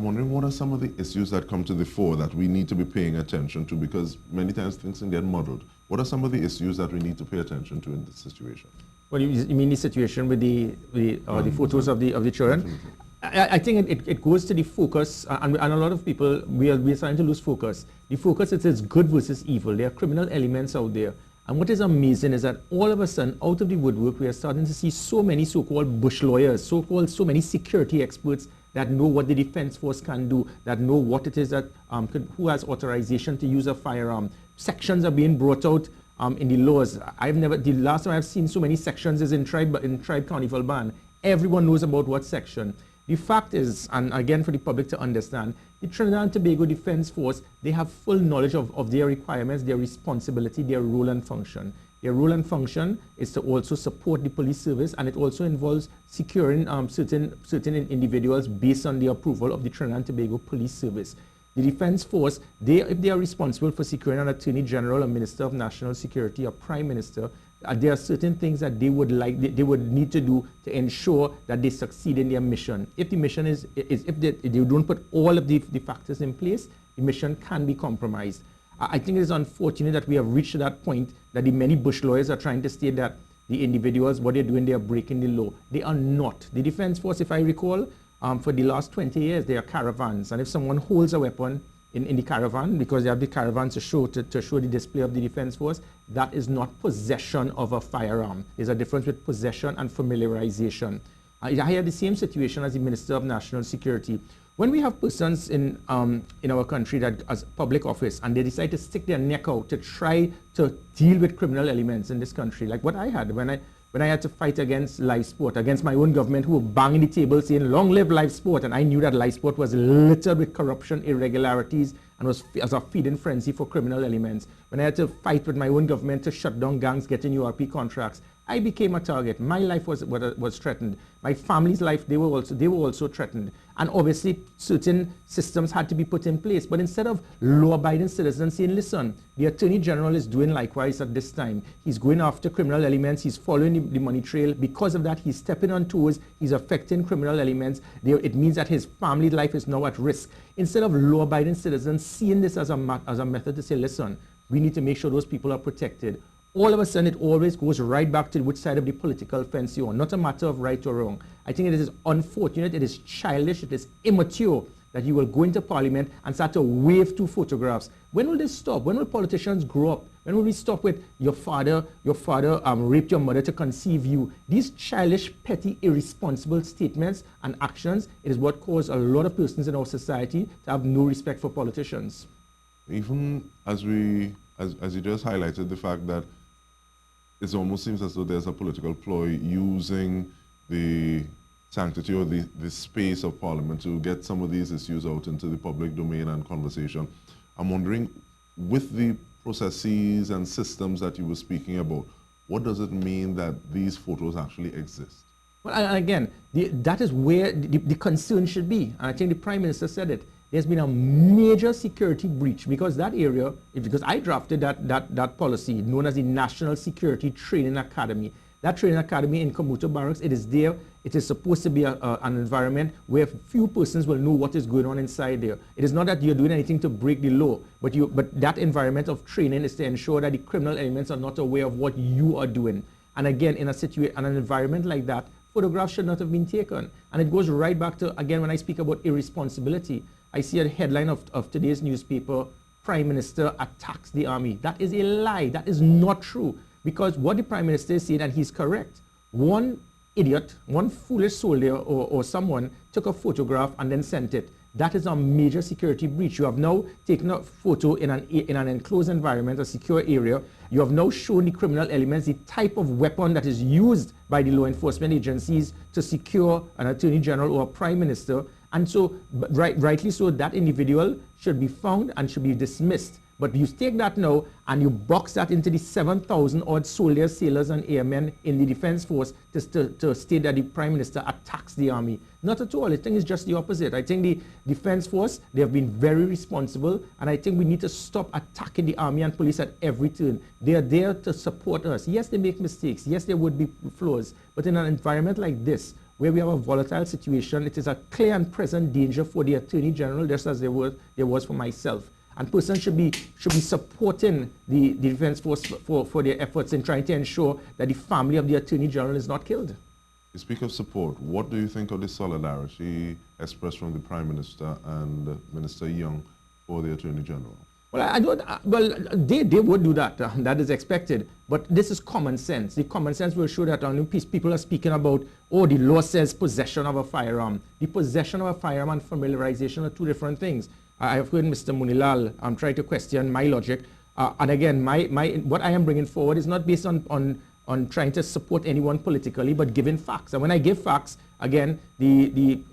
I'm wondering what are some of the issues that come to the fore that we need to be paying attention to, because many times things can get muddled. What are some of the issues that we need to pay attention to in this situation? Well, you mean the situation with the photos of the children? I think it goes to the focus, and a lot of people, we are starting to lose focus. The focus is good versus evil. There are criminal elements out there. And what is amazing is that all of a sudden, out of the woodwork, we are starting to see so many so-called bush lawyers, so many security experts that know what the defense force can do, that know what it is that, who has authorization to use a firearm. Sections are being brought out in the laws. The last time I've seen so many sections is in tribe carnival ban. Everyone knows about what section. The fact is, and again for the public to understand, the Trinidad and Tobago Defense Force, they have full knowledge of their requirements, their responsibility, their role and function. Their role and function is to also support the police service, and it also involves securing certain individuals based on the approval of the Trinidad and Tobago Police Service. The Defense Force, if they are responsible for securing an Attorney General, a Minister of National Security, a Prime Minister, there are certain things that they would need to do to ensure that they succeed in their mission. If the mission if they don't put all of the factors in place, the mission can be compromised. I think it is unfortunate that we have reached that point that the many bush lawyers are trying to state that the individuals, what they're doing, they are breaking the law. They are not. The Defense Force, if I recall, for the last 20 years, they are caravans. And if someone holds a weapon in the caravan, because they have the caravan to show the display of the Defense Force, that is not possession of a firearm. There's a difference with possession and familiarization. I had the same situation as the Minister of National Security. When we have persons in our country that as public office and they decide to stick their neck out to try to deal with criminal elements in this country, like what I had when I had to fight against live sport, against my own government who were banging the table saying, long live live sport, and I knew that live sport was littered with corruption, irregularities, and was as a feeding frenzy for criminal elements. When I had to fight with my own government to shut down gangs getting URP contracts, I became a target. My life was threatened. My family's life, they were also threatened. And obviously, certain systems had to be put in place. But instead of law-abiding citizens saying, listen, the Attorney General is doing likewise at this time. He's going after criminal elements. He's following the money trail. Because of that, he's stepping on toes. He's affecting criminal elements. It means that his family life is now at risk. Instead of law-abiding citizens seeing this as a method to say, listen, we need to make sure those people are protected. All of a sudden, it always goes right back to which side of the political fence you're on, not a matter of right or wrong. I think it is unfortunate, it is childish, it is immature that you will go into Parliament and start to wave two photographs. When will this stop? When will politicians grow up? When will we stop with your father raped your mother to conceive you? These childish, petty, irresponsible statements and actions, it is what caused a lot of persons in our society to have no respect for politicians. Even as you just highlighted the fact that it almost seems as though there's a political ploy using the sanctity or the space of Parliament to get some of these issues out into the public domain and conversation. I'm wondering, with the processes and systems that you were speaking about, what does it mean that these photos actually exist? Well, and again, that is where the concern should be. And I think the Prime Minister said it. There's been a major security breach because that area, because I drafted that policy known as the National Security Training Academy. That training academy in Komuto Barracks, it is there. It is supposed to be an environment where few persons will know what is going on inside there. It is not that you're doing anything to break the law, but that environment of training is to ensure that the criminal elements are not aware of what you are doing. And again, in an environment like that, photographs should not have been taken. And it goes right back to, again, when I speak about irresponsibility, I see a headline of today's newspaper, Prime Minister attacks the army. That is a lie. That is not true. Because what the Prime Minister is saying, and he's correct, one idiot, one foolish soldier or someone took a photograph and then sent it. That is a major security breach. You have now taken a photo in an enclosed environment, a secure area. You have now shown the criminal elements, the type of weapon that is used by the law enforcement agencies to secure an Attorney General or a Prime Minister. And so, rightly so, that individual should be found and should be dismissed. But you take that now and you box that into the 7,000 odd soldiers, sailors, and airmen in the Defense Force to state that the Prime Minister attacks the army. Not at all. I think it's just the opposite. I think the Defense Force, they have been very responsible, and I think we need to stop attacking the army and police at every turn. They are there to support us. Yes, they make mistakes. Yes, there would be flaws. But in an environment like this, where we have a volatile situation, it is a clear and present danger for the Attorney General, just as there was for myself. And persons should be supporting the Defense Force for their efforts in trying to ensure that the family of the Attorney General is not killed. You speak of support. What do you think of the solidarity expressed from the Prime Minister and Minister Young for the Attorney General? Well, they would do that. That is expected. But this is common sense. The common sense will show that people are speaking about, oh, the law says possession of a firearm. The possession of a firearm and familiarization are two different things. I have heard Mr. Moonilal try to question my logic. And again, what I am bringing forward is not based on trying to support anyone politically, but giving facts. And when I give facts, again, you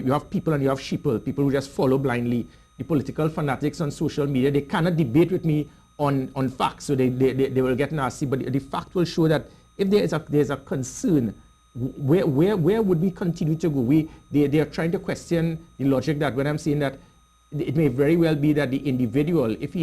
have people and you have sheeple, people who just follow blindly. The political fanatics on social media, they cannot debate with me on facts, so they will get nasty. But the fact will show that if there's a concern, where would we continue to go? They are trying to question the logic that when I'm saying that it may very well be that the individual, if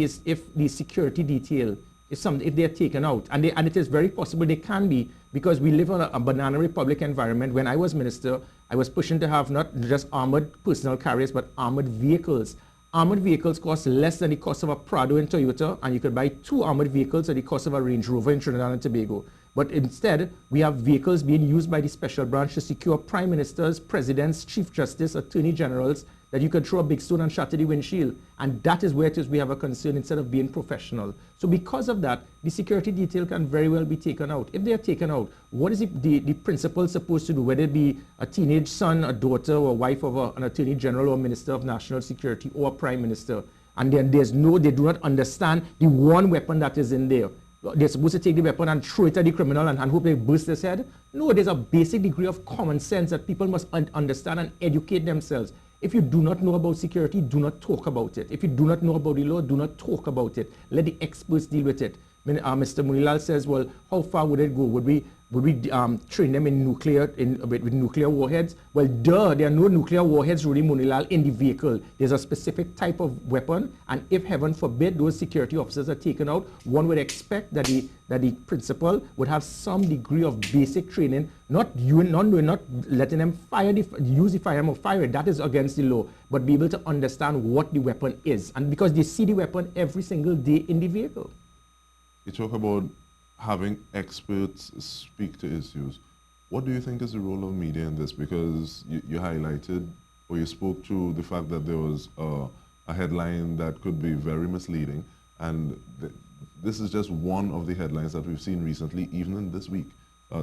the security detail, if they're taken out, and it is very possible they can be, because we live on a banana republic environment. When I was minister, I was pushing to have not just armored personal carriers, but armored vehicles. Armored vehicles cost less than the cost of a Prado in Toyota, and you could buy 2 armored vehicles at the cost of a Range Rover in Trinidad and Tobago. But instead, we have vehicles being used by the special branch to secure prime ministers, presidents, chief justice, attorney generals, that you could throw a big stone and shatter the windshield. And that is where it is we have a concern instead of being professional. So because of that, the security detail can very well be taken out. If they are taken out, what is the principal supposed to do? Whether it be a teenage son, a daughter, or a wife of an attorney general or minister of national security or a prime minister. And then they do not understand the one weapon that is in there. They're supposed to take the weapon and throw it at the criminal and hope they burst his head. No, there's a basic degree of common sense that people must understand and educate themselves. If you do not know about security, do not talk about it. If you do not know about the law, do not talk about it. Let the experts deal with it. Mr. Moonilal says, well, how far would it go? Would we train them in with nuclear warheads? Well, there are no nuclear warheads, Roodal Moonilal, in the vehicle. There's a specific type of weapon, and if heaven forbid those security officers are taken out, one would expect that the principal would have some degree of basic training, not letting them use the firearm or fire it. That is against the law, but be able to understand what the weapon is, and because they see the weapon every single day in the vehicle. You talk about having experts speak to issues. What do you think is the role of media in this? Because you highlighted, or you spoke to the fact that there was a headline that could be very misleading, and this is just one of the headlines that we've seen recently, even in this week.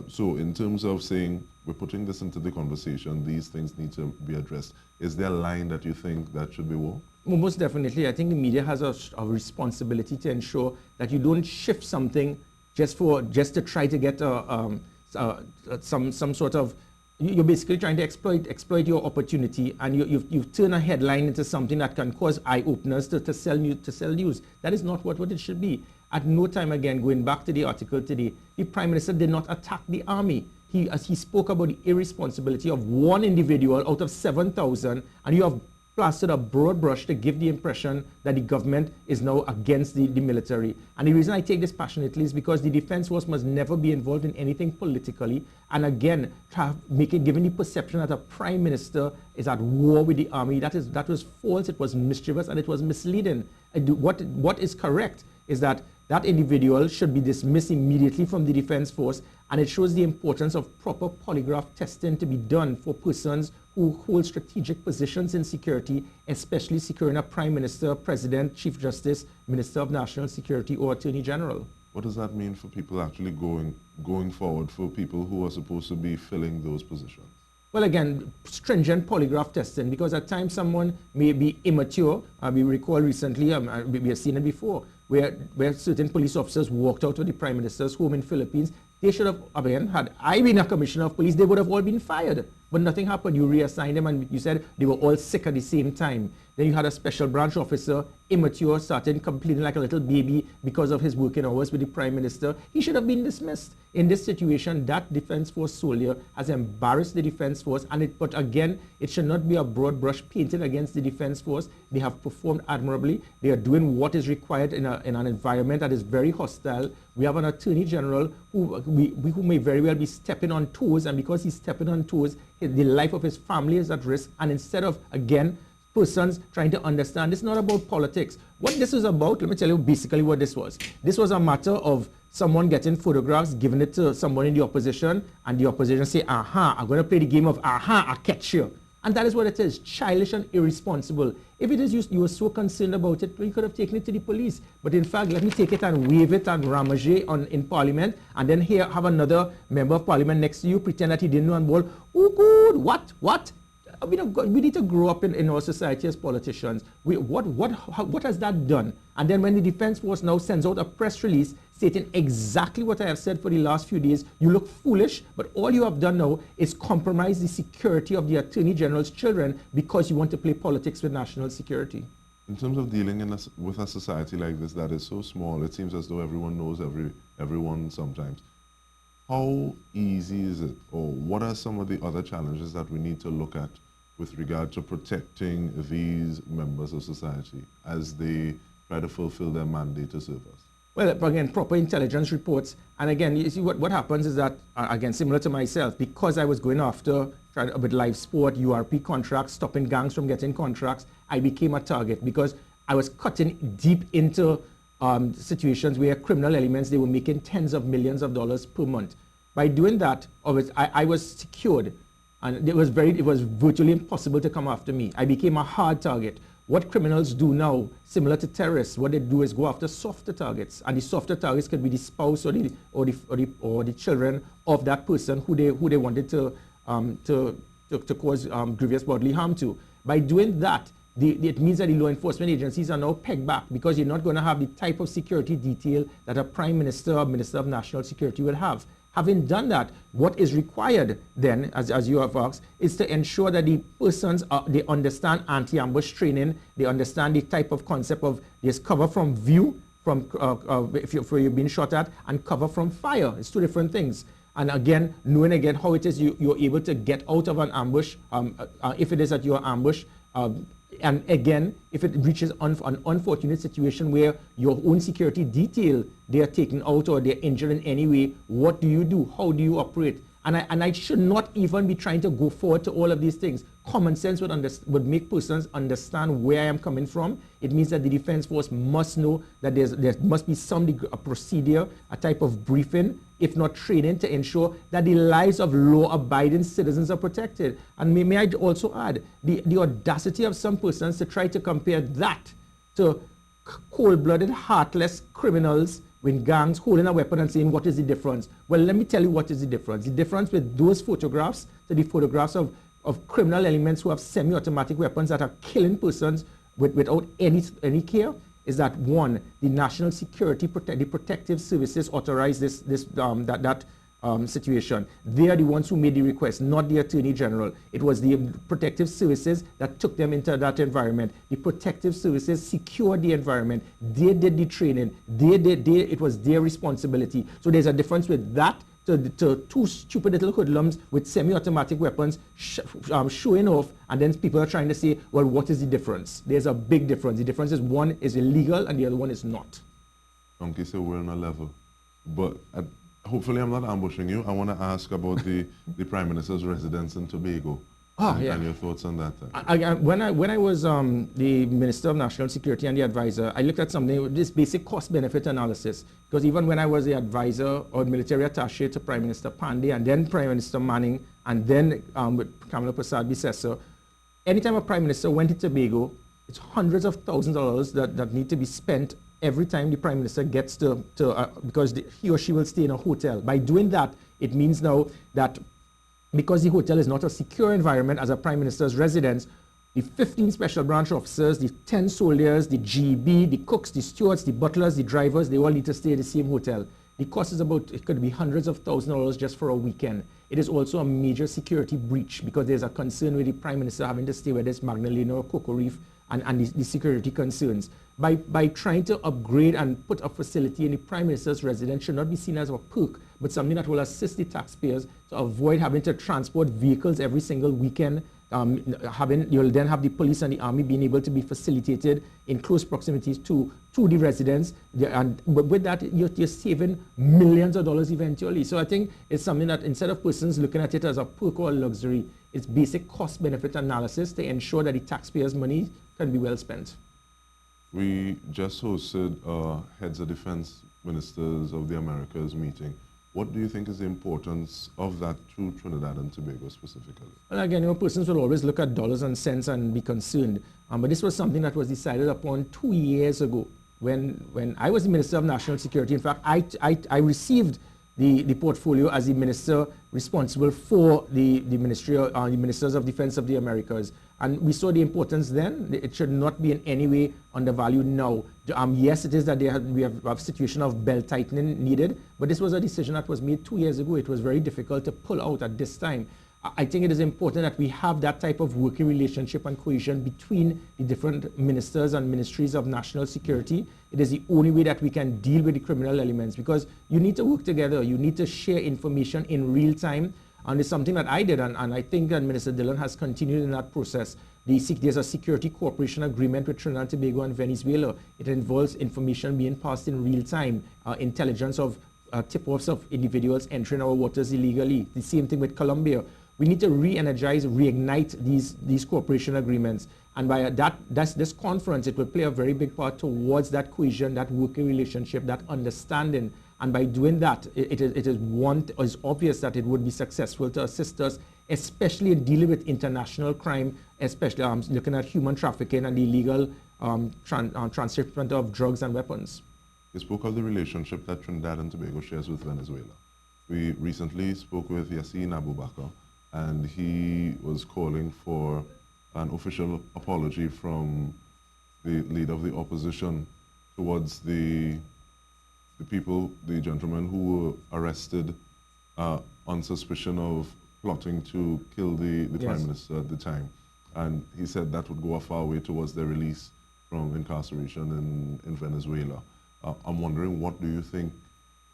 So in terms of saying, we're putting this into the conversation, these things need to be addressed, is there a line that you think that should be walked? Well, most definitely. I think the media has a responsibility to ensure that you don't shift something just to try to get some sort of, you're basically trying to exploit your opportunity, and you've turned a headline into something that can cause eye openers to sell news. That is not what it should be. At no time, again, going back to the article today, the Prime Minister did not attack the army. He spoke about the irresponsibility of one individual out of 7,000, and you have plastered a broad brush to give the impression that the government is now against the military. And the reason I take this passionately is because the Defense Force must never be involved in anything politically. And again, giving the perception that a Prime Minister is at war with the army, that was false, it was mischievous, and it was misleading. What is correct is that individual should be dismissed immediately from the Defense Force, and it shows the importance of proper polygraph testing to be done for persons who hold strategic positions in security, especially securing a Prime Minister, President, Chief Justice, Minister of National Security, or Attorney General. What does that mean for people actually going forward, for people who are supposed to be filling those positions? Well, again, stringent polygraph testing, because at times someone may be immature. We recall recently, we have seen it before, where certain police officers walked out of the Prime Minister's home in Philippines. They should have, again, had I been a commissioner of police, they would have all been fired. but nothing happened. You reassigned them and you said they were all sick at the same time. Then you had a special branch officer, Immature, started complaining like a little baby because of his working hours with the Prime Minister. He should have been dismissed. In this situation, that Defense Force soldier has embarrassed the Defense Force, but again, it should not be a broad brush painted against the Defense Force. They have performed admirably. They are doing what is required in an environment that is very hostile. We have an Attorney General who may very well be stepping on toes, and because he's stepping on toes, the life of his family is at risk. And instead of, again, persons trying to understand, it's not about politics. What this is about, let me tell you basically what this was. This was a matter of someone getting photographs, giving it to someone in the opposition, and the opposition say, aha, I'm going to play the game of, aha, I'll catch you. And that is what it is, childish and irresponsible. If it is you were so concerned about it, well, you could have taken it to the police. But in fact, let me take it and wave it and ramage in Parliament, and then here have another member of Parliament next to you, pretend that he didn't know and ball, oh good, what? We need to grow up in our society as politicians. What has that done? And then when the Defense Force now sends out a press release stating exactly what I have said for the last few days, you look foolish, but all you have done now is compromise the security of the Attorney General's children because you want to play politics with national security. In terms of dealing with a society like this that is so small, it seems as though everyone knows everyone sometimes. How easy is it, or what are some of the other challenges that we need to look at with regard to protecting these members of society as they try to fulfill their mandate to serve us? Well, again, proper intelligence reports. And again, you see what happens is that, again, similar to myself, because I was going after with live sport, URP contracts, stopping gangs from getting contracts, I became a target because I was cutting deep into situations where criminal elements, they were making tens of millions of dollars per month. By doing that, I was secured, and it was virtually impossible to come after me. I became a hard target. What criminals do now, similar to terrorists, what they do is go after softer targets, and the softer targets could be the spouse or the children of that person who they wanted to cause grievous bodily harm to. By doing that, it means that the law enforcement agencies are now pegged back because you're not going to have the type of security detail that a Prime Minister or Minister of National Security would have. Having done that, what is required then, as you have asked, is to ensure that the persons, they understand anti-ambush training, they understand the type of concept of there's cover from view, if you're being shot at, and cover from fire. It's two different things. And again, knowing again how it is you're able to get out of an ambush, if it is that you're ambushed, and again, if it reaches an unfortunate situation where your own security detail, they are taken out or they're injured in any way, what do you do? How do you operate? And I should not even be trying to go forward to all of these things. Common sense would make persons understand where I am coming from. It means that the Defense Force must know that there must be a procedure, a type of briefing, if not training, to ensure that the lives of law-abiding citizens are protected. And may I also add, the audacity of some persons to try to compare that to cold-blooded, heartless criminals with gangs holding a weapon and saying, what is the difference? Well, let me tell you what is the difference. The difference with those photographs to the photographs of criminal elements who have semi-automatic weapons that are killing persons without any care is that, one, the national security, the protective services authorized that situation. They are the ones who made the request, not the Attorney General. It was the protective services that took them into that environment. The protective services secured the environment. They did the training. It was their responsibility. So there's a difference with that to two stupid little hoodlums with semi-automatic weapons showing off, and then people are trying to say, well, what is the difference? There's a big difference. The difference is one is illegal and the other one is not. Okay, so we're on a level. But hopefully I'm not ambushing you. I want to ask about the Prime Minister's residence in Tobago. And your thoughts on that? When I was the Minister of National Security and the advisor, I looked at something, this basic cost-benefit analysis. Because even when I was the advisor or military attaché to Prime Minister Pandey and then Prime Minister Manning and then with Kamala Prasad-Bissessar, anytime a Prime Minister went to Tobago, it's hundreds of thousands of dollars that need to be spent every time the Prime Minister gets because he or she will stay in a hotel. By doing that, it means now that because the hotel is not a secure environment as a Prime Minister's residence, the 15 special branch officers, the 10 soldiers, the GB, the cooks, the stewards, the butlers, the drivers, they all need to stay at the same hotel. The cost is about, it could be hundreds of thousands of dollars just for a weekend. It is also a major security breach because there's a concern with the Prime Minister having to stay, whether it's Magdalena or Cocoa Reef, and the security concerns. By trying to upgrade and put a facility in the Prime Minister's residence should not be seen as a perk, but something that will assist the taxpayers to avoid having to transport vehicles every single weekend. You'll then have the police and the army being able to be facilitated in close proximities to the residents, but with that you're saving millions of dollars eventually. So I think it's something that instead of persons looking at it as a perk or a luxury, it's basic cost-benefit analysis to ensure that the taxpayers' money can be well spent. We just hosted Heads of Defense Ministers of the Americas meeting. What do you think is the importance of that to Trinidad and Tobago specifically? Well, again, persons will always look at dollars and cents and be concerned. But this was something that was decided upon 2 years ago when I was the Minister of National Security. In fact, I received the portfolio as the minister responsible for the Ministers of Defense of the Americas. And we saw the importance then. It should not be in any way undervalued now. Yes, it is that we have a situation of belt tightening needed, but this was a decision that was made 2 years ago. It was very difficult to pull out at this time. I think it is important that we have that type of working relationship and cohesion between the different ministers and ministries of national security. It is the only way that we can deal with the criminal elements, because you need to work together. You need to share information in real time. And it's something that I did, and I think that Minister Dillon has continued in that process. There's a security cooperation agreement with Trinidad and Tobago and Venezuela. It involves information being passed in real time, intelligence of tip-offs of individuals entering our waters illegally. The same thing with Colombia. We need to re-energize, reignite these cooperation agreements. And by this conference, it will play a very big part towards that cohesion, that working relationship, that understanding. And by doing that, it is obvious that it would be successful to assist us, especially in dealing with international crime, especially looking at human trafficking and the illegal transshipment of drugs and weapons. You spoke of the relationship that Trinidad and Tobago shares with Venezuela. We recently spoke with Yassin Abubakar, and he was calling for an official apology from the leader of the opposition towards the gentlemen who were arrested on suspicion of plotting to kill the Prime Minister at the time. And he said that would go a far way towards their release from incarceration in Venezuela. I'm wondering, what do you think?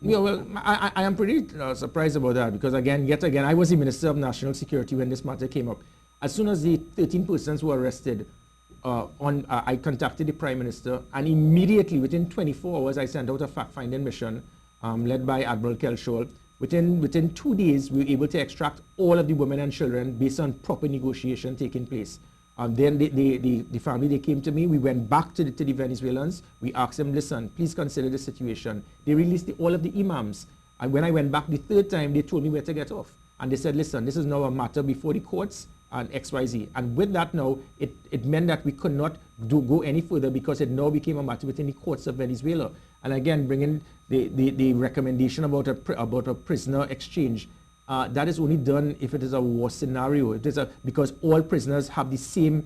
Yeah, well, I am pretty surprised about that, because yet again, I was the Minister of National Security when this matter came up. As soon as the 13 persons were arrested, I contacted the Prime Minister, and immediately, within 24 hours, I sent out a fact-finding mission led by Admiral Kelshall. Within 2 days, we were able to extract all of the women and children based on proper negotiation taking place. Then the family, they came to me. We went back to the Venezuelans. We asked them, listen, please consider the situation. They released all of the imams. And when I went back the third time, they told me where to get off. And they said, listen, this is now a matter before the courts and XYZ. And with that now, it meant that we could not go any further, because it now became a matter within the courts of Venezuela. And again, bringing the recommendation about a prisoner exchange, that is only done if it is a war scenario. Because all prisoners have the same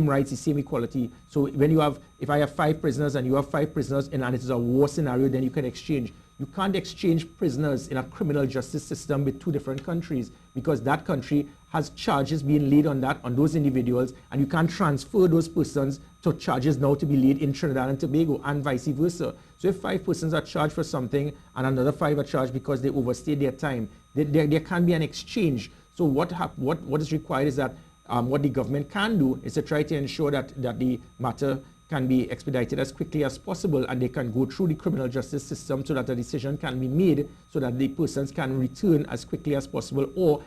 rights, the same equality. So if I have 5 prisoners and you have 5 prisoners, and it is a war scenario, then you can exchange. You can't exchange prisoners in a criminal justice system with 2 different countries, because that country has charges being laid on those individuals, and you can't transfer those persons to charges now to be laid in Trinidad and Tobago, and vice versa. So if 5 persons are charged for something and another 5 are charged because they overstayed their time, there can be an exchange. So what is required is that what the government can do is to try to ensure that the matter can be expedited as quickly as possible, and they can go through the criminal justice system so that a decision can be made, so that the persons can return as quickly as possible, or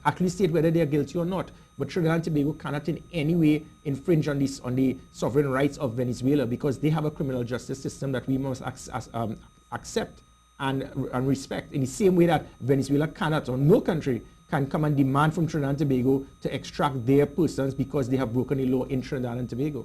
actually state whether they are guilty or not. But Trinidad and Tobago cannot in any way infringe on the sovereign rights of Venezuela, because they have a criminal justice system that we must accept and respect, in the same way that Venezuela cannot, or no country can come and demand from Trinidad and Tobago to extract their persons because they have broken the law in Trinidad and Tobago.